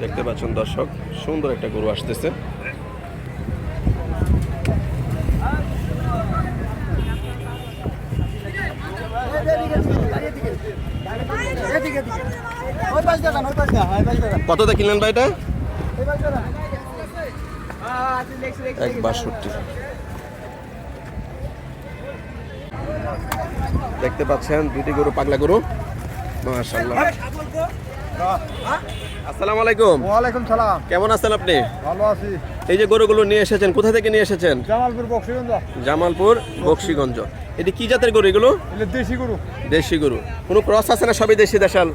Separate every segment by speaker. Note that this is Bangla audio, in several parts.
Speaker 1: দেখতে পাচ্ছেন দর্শক, সুন্দর একটা গরু আসতেছে। কতটা কিনলেন ভাই এটা? 1.62। দেখতে পাচ্ছেন দুটি গরু, পাগলা গরু, মাশাআল্লাহ। আসসালামু আলাইকুম।
Speaker 2: ওয়ালাইকুম সালাম।
Speaker 1: কেমন আছেন আপনি?
Speaker 2: ভালো আছি।
Speaker 1: এই যে গরুগুলো নিয়ে এসেছেন, কোথা থেকে নিয়ে এসেছেন?
Speaker 2: জামালপুর বক্সিগঞ্জ।
Speaker 1: জামালপুর বক্সিগঞ্জ। এটি কি জাতের গরু এগুলো?
Speaker 2: এটা দেশি গরু।
Speaker 1: দেশি গরু। কোনো ক্রস আছে না সবই দেশি দেশাল?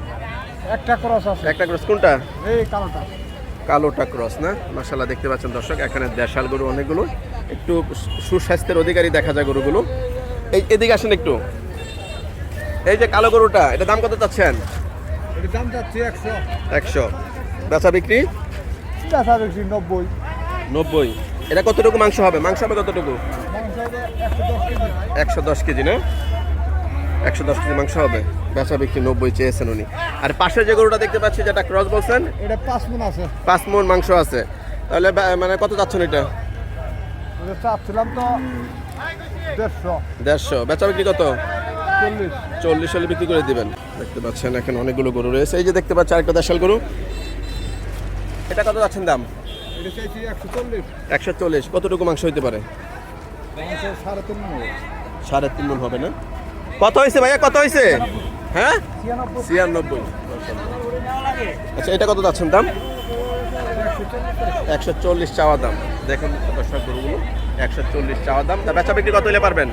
Speaker 2: একটা ক্রস আছে।
Speaker 1: একটা ক্রস কোনটা?
Speaker 2: এই কালোটা।
Speaker 1: কালোটা ক্রস না? মাশাআল্লাহ, দেখতে পাচ্ছেন দর্শক, এখানে দেশাল গরু অনেকগুলো, একটু সুস্বাস্থ্যের অধিকারী দেখা যায় গরুগুলো। এদিকে আসেন একটু। এই যে কালো গরুটা, এটা দাম কত চাচ্ছেন?
Speaker 2: এর দাম যাচ্ছে 100।
Speaker 1: 100। বেচা বিক্রি?
Speaker 2: বেচা বিক্রি 90।
Speaker 1: 90। এটা কতটুকু মাংস হবে? মাংস হবে কতটুকু?
Speaker 2: মাংস হবে 110 কেজি।
Speaker 1: 110 কেজি না? 110 কেজি মাংস হবে। বেচা বিক্রি 90 চেয়েছেন উনি। আর পাশে যে গরুটা দেখতে পাচ্ছি, যেটা ক্রস বলছেন,
Speaker 2: এটা 5 মণ আছে।
Speaker 1: 5 মণ মাংস আছে। তাহলে মানে কত চাচ্ছেন এটা?
Speaker 2: এটা চাচ্ছিলাম তো 150।
Speaker 1: 150। বেচা বিক্রি কত?
Speaker 2: 40।
Speaker 1: 40 হলে বিক্রি করে দিবেন। দেখতে পাচ্ছেন এখানে অনেকগুলো গরু রয়েছে। এই যে দেখতে পাচ্ছেন আরেকটা দেশাল গরু, এটা কত যাচ্ছেন দাম?
Speaker 2: এটা চাইছি 140।
Speaker 1: 140। কতটুকু মাংস হইতে পারে?
Speaker 2: মাংস 3.5 মণ হবে।
Speaker 1: 3.5 মণ হবে না? কত হয়েছে ভাইয়া, কত হয়েছে? হ্যাঁ, 96। আচ্ছা, এটা কত যাচ্ছেন দাম? 140 চাওয়া দাম। দেখুন দর্শক, গরুগুলো 140 চাওয়া দাম। তা বেচা বিক্রি কত হলে পারবেন?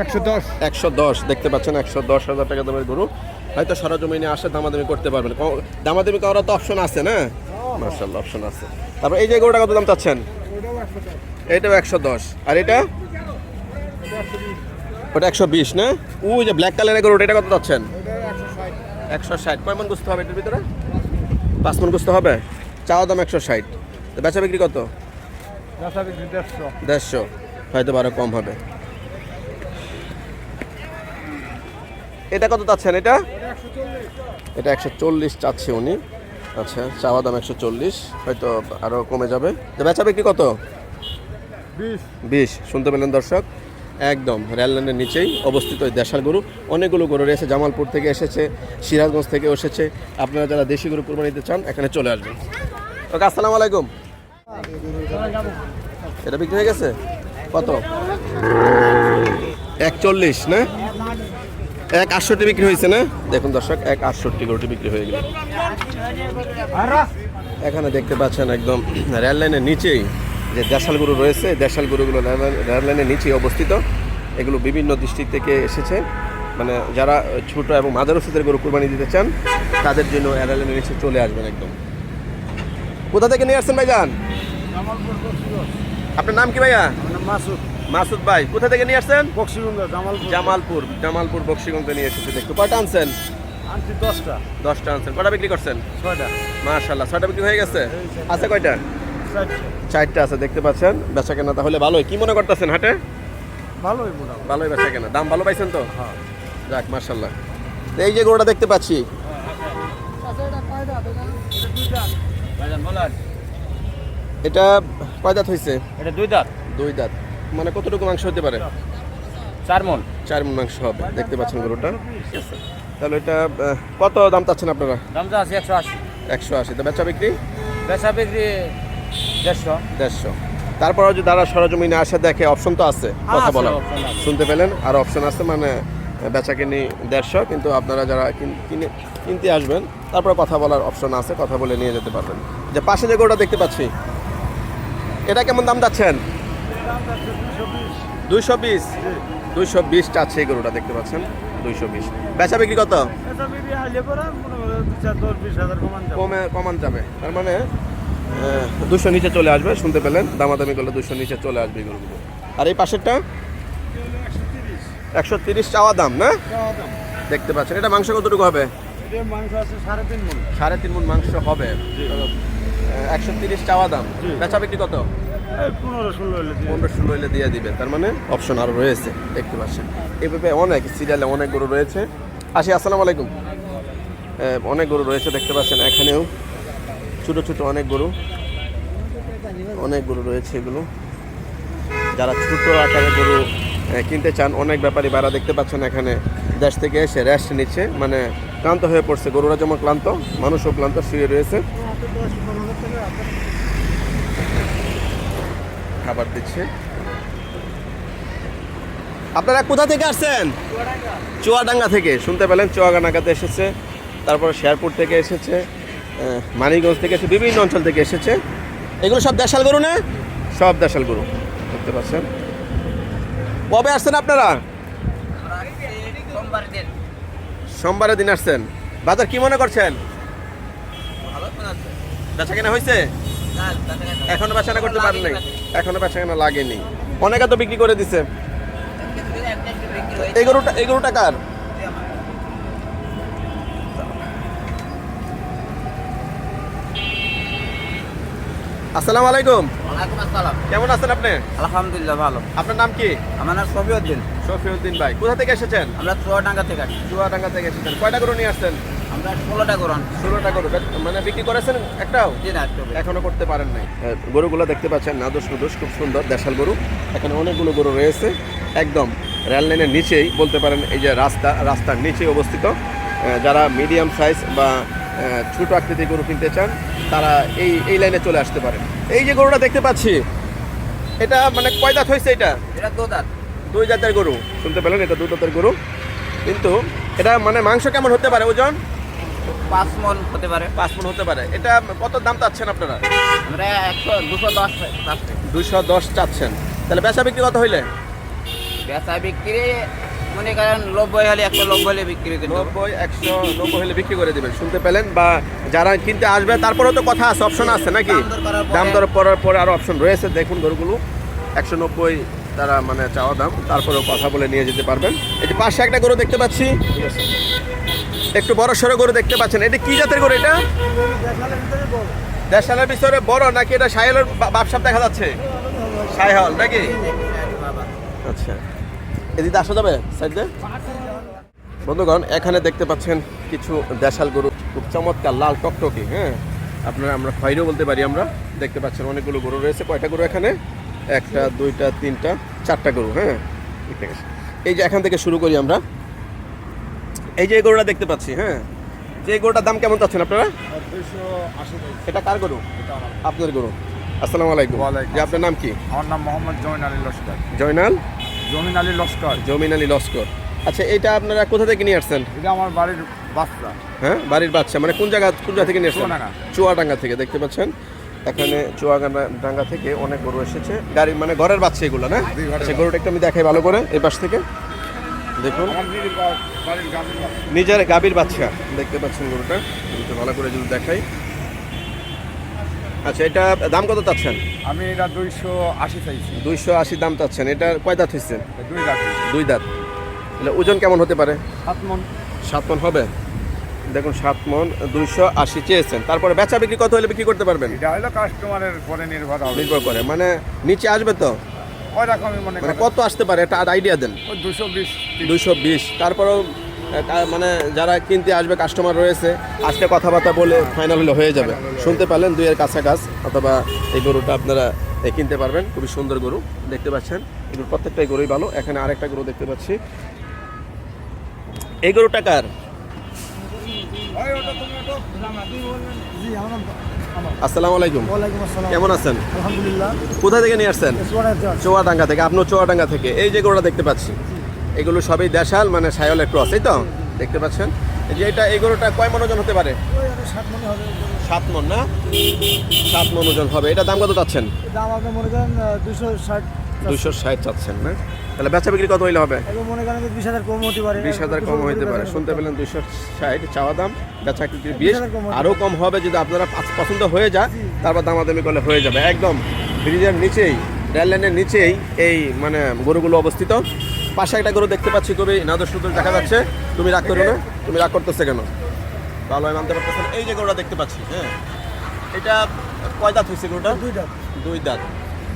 Speaker 2: 110।
Speaker 1: 110। দেখতে পাচ্ছেন 110,000 টাকা দামের গরু। হয়তো সরজমিনে আসে দামাদামি করতে পারবেন। দামাদামি করার তো অপশন আছে না? মাশাআল্লাহ, অপশন আছে। তারপর এই যে গরুটা কত দাম চাচ্ছেন? এটাও 110। আর এটা? ওটা 120 না? ওই যে ব্ল্যাক কালারের গরুটা, এটা কত চাচ্ছেন? 160। কয় মণ গোস্ত হবে এটার ভিতরে? 5 মণ গোস্ত হবে। চাওয়া দাম 160। তো বেচা বিক্রি কত?
Speaker 2: বেচা বিক্রি 150।
Speaker 1: 150। হয়তো আরো কম হবে। এটা কত চাচ্ছেন? এটা 140 চাচ্ছে উনি। আচ্ছা, চাওয়া দাম 140, হয়তো আরো কমে যাবে। তো বেচা বিক্রি কত?
Speaker 2: 20।
Speaker 1: শুনতে পেলেন দর্শক, একদম রেল লাইনের নিচেই অবস্থিত এই দেশাল গরু। অনেকগুলো গরু রয়েছে, জামালপুর থেকে এসেছে, সিরাজগঞ্জ থেকে এসেছে। আপনারা যারা দেশি গরু কুরবানি দিতে চান, এখানে চলে আসবেন। ওকে, আসসালামু আলাইকুম। এটা বিক্রি হয়ে গেছে কত? 140 না? 168 বিক্রি হয়েছে না? দেখুন দর্শক, 168 গরুটি বিক্রি হয়ে গেল। এখানে দেখতে পাচ্ছেন একদম রেল লাইনের নিচেই যে দেশাল গরু রয়েছে, দেশাল গরুগুলো রেল লাইনের নিচেই অবস্থিত। এগুলো বিভিন্ন ডিস্ট্রিক্ট থেকে এসেছে। মানে যারা ছোট এবং মাঝারি ওজনের গরু কুরবানি দিতে চান, তাদের জন্য রেল লাইনের নিচে চলে আসবেন একদম। কোথা থেকে নিয়ে আসছেন ভাইজান? আপনার নাম কি ভাইয়া?
Speaker 2: মাসুদ।
Speaker 1: মাসুদ ভাই, কোথা থেকে নিয়ে আসছেন?
Speaker 2: বক্সিগঞ্জ।
Speaker 1: জামালপুর বক্সিগঞ্জে নিয়ে এসেছে। দেখতে কয়টা আনছেন?
Speaker 2: আনছি 10টা।
Speaker 1: 10টা আনছেন। কয়টা বিক্রি করছেন?
Speaker 2: 6টা।
Speaker 1: মাশাআল্লাহ, 6টা বিক্রি হয়ে গেছে। আছে কয়টা? 4টা আছে। দেখতে পাচ্ছেন বেচা কেনা তাহলে ভালোই। কি মনে করতেছেন হাটে? ভালোই বেচা কেনা। দাম ভালো পাইছেন তো?
Speaker 2: হ্যাঁ।
Speaker 1: যাক, মাশাআল্লাহ। এই যে গরুটা দেখতে পাচ্ছি, এটা কয় দাঁত হয়েছে?
Speaker 2: এটা 2 দাঁত।
Speaker 1: 2 দাঁত। মানে কতটুকু মাংস হতে পারে?
Speaker 2: 4 মণ।
Speaker 1: 4 মণ মাংস হবে। দেখতে পাচ্ছেন গরুটা। ঠিক আছে, তাহলে এটা কত দাম চাচ্ছেন আপনারা?
Speaker 2: দামটা আছে 180।
Speaker 1: 180। তো বেচা বিক্রি?
Speaker 2: বেচা বিক্রি 150।
Speaker 1: 150। তারপর যদি যারা সরজমিনে আসে দেখে, অপশন তো আছে কথা
Speaker 2: আছে,
Speaker 1: বলার।
Speaker 2: option আছে।
Speaker 1: শুনতে পেলেন, আর অপশন আছে, মানে বেচা কিনি 150। কিন্তু আপনারা যারা কিনতে আসবেন, তারপর কথা বলার অপশন আছে, কথা বলে নিয়ে যেতে পারবেন। যে পাশে যে গরুটা দেখতে পাচ্ছি, এটা কেমন দাম যাচ্ছেন? 220। 220 চাচ্ছে এই গরুটা, দেখতে পাচ্ছেন 220। বেচা বিক্রি কত? কমান যাবে। তার মানে 200 নিচে চলে আসবে। শুনতে পেলেন, দামাদামি করলে 200 নিচে চলে আসবে এই গরুগুলো। আর এই পাশেরটা 130 চাওয়া দাম না? দেখতে পাচ্ছেন। এটা মাংস কতটুকু হবে?
Speaker 2: মাংস আছে 3.5 মণ।
Speaker 1: 3.5 মণ মাংস হবে। 130 চাওয়া দাম। বেচা বিক্রি কত? 15-16 হলে দিয়ে দিবে। তার মানে অপশন আরও রয়েছে, দেখতে পাচ্ছেন। এভাবে অনেক সিরিয়ালে অনেক গরু রয়েছে। আসি, আসসালামু আলাইকুম। অনেক গরু রয়েছে দেখতে পাচ্ছেন, এখানেও ছোট ছোট অনেক গরু রয়েছে। এগুলো যারা ছোট আকারের গরু কিনতে চান, অনেক ব্যাপারী বাড়া দেখতে পাচ্ছেন এখানে দেশ থেকে এসে রেস্ট নিচ্ছে, মানে ক্লান্ত হয়ে পড়ছে। গরুরা যেমন ক্লান্ত, মানুষও ক্লান্ত, শুয়ে রয়েছে, খাবার দিচ্ছে। আপনারা কোথা থেকে আসছেন? চুয়াডাঙ্গা থেকে, শুনতে পেলেন, চুয়াডাঙ্গাতে এসেছে, তারপরে শেরপুর থেকে এসেছে, মানিকগঞ্জ থেকে এসে, বিভিন্ন অঞ্চল থেকে এসেছে। এগুলো সব দেশাল গরু না? সব দেশাল গরু দেখতে পাচ্ছেন। কবে আসছেন আপনারা? সোমবারের দিন আসছেন। বাজার কি মনে করছেন? বেচা কেনা হয়েছে? এখনো বেচা কেনা করতে পারেন নাই? এখনো বেচা কেনা লাগেনি, অনেকে তো বিক্রি করে দিছে। এই গরুটা কার? আসসালামু আলাইকুম।
Speaker 2: ওয়ালাইকুম আসসালাম।
Speaker 1: কেমন আছেন আপনি?
Speaker 2: আলহামদুলিল্লাহ ভালো।
Speaker 1: আপনার নাম কি?
Speaker 2: আমার নাম শফিউদ্দিন।
Speaker 1: শফিউদ্দিন ভাই, কোথা থেকে এসেছেন?
Speaker 2: আমরা চুয়াডাঙ্গা থেকে আসছি।
Speaker 1: চুয়াডাঙ্গা থেকে এসেছেন। কয়টা গরু নিয়ে আসছেন?
Speaker 2: আমরা 16টা গরু আনছি।
Speaker 1: 16টা গরু মানে বিক্রি করেছেন একটাও?
Speaker 2: জি না,
Speaker 1: এখনো করতে পারেন নাই। গরুগুলো দেখতে পাচ্ছেন, নাদুস নুদুস, খুব সুন্দর দেশাল গরু। এখানে অনেকগুলো গরু রয়েছে, একদম রেল লাইনের নিচেই বলতে পারেন। এই যে রাস্তার নিচেই অবস্থিত। যারা মিডিয়াম সাইজ বা ছোট আকৃতির গরু কিনতে চান, তারা এই লাইনে চলে আসতে পারেন। এই যে গরুটা দেখতে পাচ্ছি, এটা মানে কয় দাঁত হয়েছে? এটা দুই জাতের গরু, শুনতে পেলেন, এটা 2 দাঁতের গরু। কিন্তু এটা মানে মাংস কেমন হতে পারে? ওজন
Speaker 2: 5 মণ হতে পারে।
Speaker 1: 5 মণ হতে পারে। এটা কত দাম চাচ্ছেন আপনারা?
Speaker 2: আমরা 210
Speaker 1: 210 চাচ্ছেন। তাহলে বেচা বিক্রি কত হইলে?
Speaker 2: বেচা বিক্রি মনে করেন 90 হলে 190 হলে বিক্রি করে দেব।
Speaker 1: 190 হলে বিক্রি করে দিবেন, শুনতে পেলেন। বা যারা কিনতে আসবে, তারপরেও তো কথা আছে, অপশন আছে নাকি? দাম দর করার পরে আরো অপশন রয়েছে। দেখুন গরুগুলো 190 তারা মানে চাওয়া দাম, তারপরেও কথা বলে নিয়ে যেতে পারবেন। এই যে পাশে একটা গরু দেখতে পাচ্ছি, একটু বড় সড়ো গরু দেখতে পাচ্ছেন। এটা কি জাতের গরু? এটা দেশালের ভিতরে বড় নাকি? এটা সাহেলের বাপসাপ দেখা যাচ্ছে, সাহেল নাকি? আচ্ছা, এদিকে আসা যাবে সাইডে? বন্ধুগণ, এখানে দেখতে পাচ্ছেন কিছু দেশাল গরু, খুব চমৎকার, লাল টকটকে। হ্যাঁ, আপনারা আমরা খয়েরও বলতে পারি। আমরা দেখতে পাচ্ছেন অনেকগুলো গরু রয়েছে। কয়টা গরু এখানে? 1টা 2টা 3টা 4টা গরু। হ্যাঁ, ঠিক আছে। এই যে এখান থেকে শুরু করি আমরা। এই যে গরুটা দেখতে পাচ্ছি, হ্যাঁ, যে গরুটার দাম কেমন চাচ্ছেন আপনারা?
Speaker 3: 280।
Speaker 1: এটা কার গরু? আপনার গরু। আসসালামু আলাইকুম।
Speaker 3: ওয়ালাইকুম
Speaker 1: যে আপনার নাম কি?
Speaker 3: আমার নাম মোহাম্মদ জমিন আলী লস্কর।
Speaker 1: জয়নাল
Speaker 3: জমিন আলী লস্কর।
Speaker 1: জমিন আলী লস্কর। আচ্ছা, এটা আপনারা কোথা থেকে নিয়ে আসছেন?
Speaker 3: এটা আমার বাড়ির বাচ্চা।
Speaker 1: হ্যাঁ, বাড়ির বাচ্চা, মানে কোন জায়গা থেকে নিয়ে আসছেন?
Speaker 3: চুয়াডাঙ্গা।
Speaker 1: চুয়াডাঙ্গা থেকে। দেখতে পাচ্ছেন এখানে চুয়াডাঙ্গা থেকে অনেক গরু এসেছে। গাড়ি মানে ঘরের বাচ্চা এগুলো না?
Speaker 3: জি, ঘরের
Speaker 1: আচ্ছা, গরুটা একটু আমি দেখাই ভালো করে। এই পাশ থেকে দেখুন,
Speaker 3: আমার বাড়ির গাভীর বাচ্চা।
Speaker 1: নিজের গাভীর বাচ্চা দেখতে পাচ্ছেন গরুটা, একটু ভালো করে যদি দেখাই। আচ্ছা, এটা দাম কত চাচ্ছেন?
Speaker 3: আমি এটা 280 চাইছি।
Speaker 1: 280 দাম চাচ্ছেন। এটা কয় দাঁত হয়েছে?
Speaker 3: 2 লাখ।
Speaker 1: 2 দাঁত। তাহলে ওজন কেমন হতে পারে?
Speaker 3: 7 মণ।
Speaker 1: 7 মণ হবে। দেখুন 7 মণ 280 চেয়েছেন। তারপরে বেচা বিক্রি কত হলে বিক্রি করতে পারবেন?
Speaker 3: এটা হলো কাস্টমারের পরে নির্ভর হবে।
Speaker 1: নির্ভর করে, মানে নিচে আসবে তো,
Speaker 3: ওই রকমই মনে
Speaker 1: মানে
Speaker 3: করেন।
Speaker 1: কত আসতে পারে একটা আইডিয়া দেন।
Speaker 3: ওই 220।
Speaker 1: 220। তারপরেও মানে যারা কিনতে আসবে কাস্টমার রয়েছে, আজকে কথাবার্তা বলে ফাইনাল হলে হয়ে যাবে। শুনতে পারলেন 2-এর কাছাকাছি, অথবা এই গরুটা আপনারা কিনতে পারবেন। খুবই সুন্দর গরু দেখতে পাচ্ছেন। এগুলো প্রত্যেকটাই গরুই ভালো। এখানে আরেকটা গরু দেখতে পাচ্ছি। এই গরুটা কার?
Speaker 3: ওই ওটা তুমি ওটা জি আমার নাম
Speaker 1: আসসালামু আলাইকুম।
Speaker 4: ওয়ালাইকুম আসসালাম।
Speaker 1: কেমন আছেন?
Speaker 4: আলহামদুলিল্লাহ।
Speaker 1: কোথা থেকে নিয়ে আসছেন?
Speaker 4: চুয়াডাঙ্গা।
Speaker 1: চুয়াডাঙ্গা থেকে। আপনিও চুয়াডাঙ্গা থেকে। এই যে গরুটা দেখতে পাচ্ছি, এগুলো সবই দেশাল, মানে সায়লের ক্রস, এই তো দেখতে পাচ্ছেন। এই যে এই গরুটা কয় মণ ওজন হতে পারে?
Speaker 4: ওই একটা 7 মণ হবে।
Speaker 1: 7 মণ না? 7 মণ ওজন হবে। এটা দাম কত চাচ্ছেন?
Speaker 4: দাম আপনি মনে করেন 260।
Speaker 1: 260 চাচ্ছেন না? তাহলে বেচা বিক্রি কত হইলে হবে?
Speaker 4: এখন মনে করেন 20,000 কম হতে পারে।
Speaker 1: 20,000 কম হইতে পারে। শুনতে পেলেন 260 চাওয়া দাম, বেচা বিক্রি 20।
Speaker 4: 20,000 কম হতে
Speaker 1: আরও কম হবে যদি আপনারা পছন্দ হয়ে যায়, তারপর দামাদামি করলে হয়ে যাবে। একদম ব্রিজের নিচেই, রেল লাইনের নিচেই এই মানে গরুগুলো অবস্থিত। পাশে একটা গরু দেখতে পাচ্ছি, খুবই নাদুস নুদুস দেখা যাচ্ছে। তুমি রাগ করো না? তুমি রাগ করতেছে কেন? ভালো হয় মানতে পারতেছেন। এই যে গরুটা দেখতে পাচ্ছি, হ্যাঁ, এটা কয় দাঁত হয়েছে গরুটা?
Speaker 4: 2 দাম।
Speaker 1: 2 দাঁত।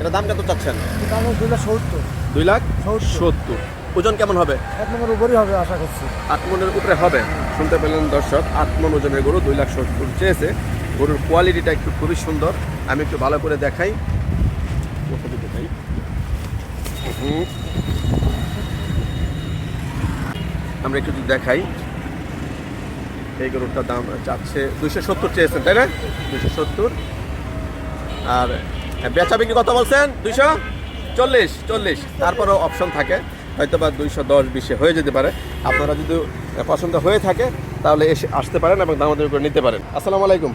Speaker 1: এটা দাম কত চাচ্ছেন?
Speaker 4: দাম 2,70,000।
Speaker 1: 2,70,000। ওজন কেমন হবে?
Speaker 4: 8 মনের উপরই হবে আশা করছি।
Speaker 1: 8 মনের উপরে হবে। শুনতে পেলেন দর্শক, 8 মন ওজনের গরু 2,70,000 চেয়েছে। গরুর কোয়ালিটিটা একটু খুবই সুন্দর, আমি একটু ভালো করে দেখাই। আমরা একটু যদি দেখাই, এই গরুটার দাম চাচ্ছে 270 চেয়েছেন, তাই না? 270। আর বেচা বিক্রি কত বলছেন? 240। তারপরেও অপশন থাকে, হয়তো বা 210-20 হয়ে যেতে পারে। আপনারা যদি পছন্দ হয়ে থাকে তাহলে এসে আসতে পারেন এবং দামাদামি করে নিতে পারেন। আসসালামু আলাইকুম।